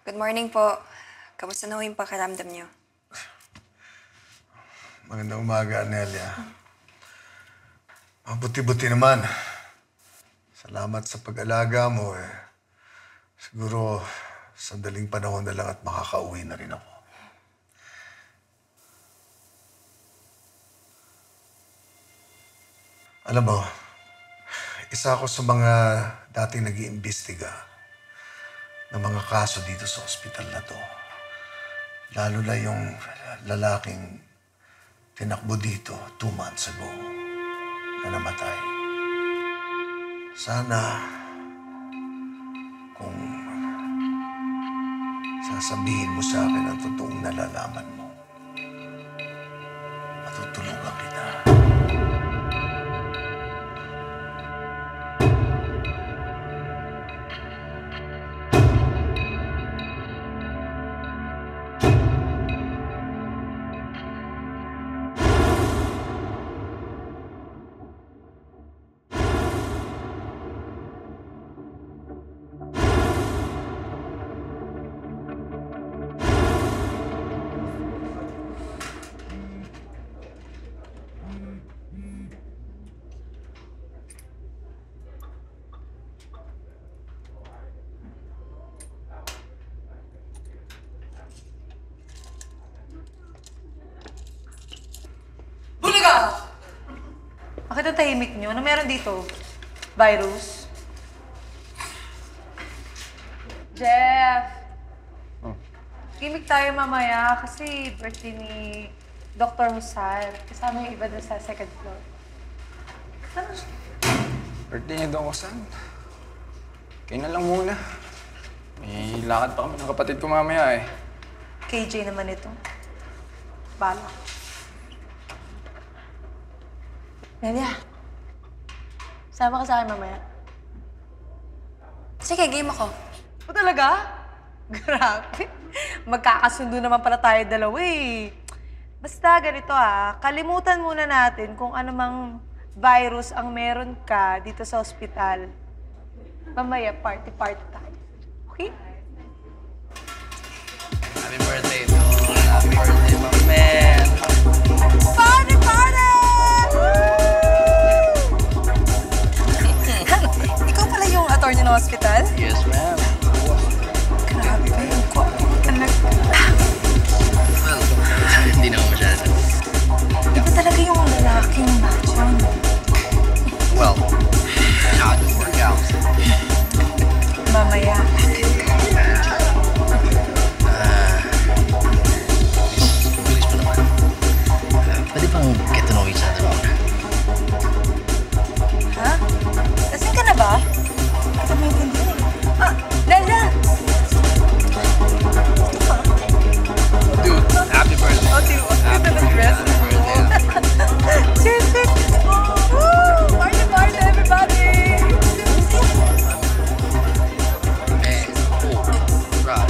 Good morning po. Kamusta na ho yung pakiramdam niyo? Magandang umaga, Anelia. Mabuti-buti naman. Salamat sa pag-alaga mo eh. Siguro, sandaling panahon na lang at makakauwi na rin ako. Alam mo, isa ako sa mga dating nag-iimbestiga ng mga kaso dito sa ospital na to. Lalo na yung lalaking tinakbo dito 2 months ago na namatay. Sana kung sasabihin mo sa akin ang totoong nalalaman mo, matutulungan kita. Bakit ang tahimik nyo? Ano meron dito? Virus? Jeff! Gimik tayo mamaya kasi birthday ni Dr. Husal. Kasama yung iba dun sa second floor. Ano? Birthday niya daw ako saan? Kayo na lang muna. May lakad pa kami ng kapatid ko mamaya eh. KJ naman ito. Bala. Nelia, Sama ka sa akin mamaya. sige, game ako. O talaga? Grabe. Magkakasundo naman pala tayo dalawa eh. Basta ganito kalimutan muna natin kung ano mang virus ang meron ka dito sa ospital. Mamaya, party-party tayo. Okay? Happy birthday, Tol. Happy birthday, my man. Party, party! Ikaw pala yung attorney ng hospital? Yes, ma'am. Grabe, yung kwapo mo talaga. Well, hindi naman masyado. Iba talaga yung lalaking macho, no? Well, not to work out. Mamaya. Bilis pa naman. Pwede bang get to know each other muna? Ha? Lasing ka na ba? Hindi ka maintindihan eh. Nelia! Dude, happy birthday. Happy birthday. Cheers, cheers! Woo! Party, party, everybody! Man, oh, right.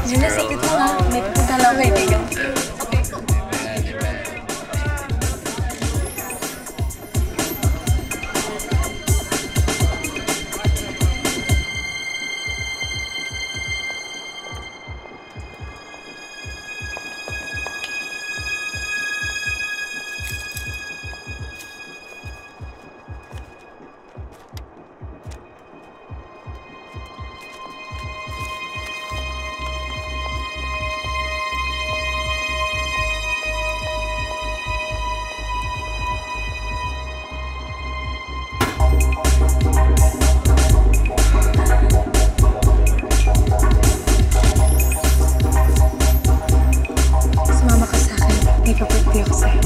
Nelia, sakit mo ha. May pupunta lang ako kaibigan. Sumama ka sa akin. May pa-birthday ako sa'yo.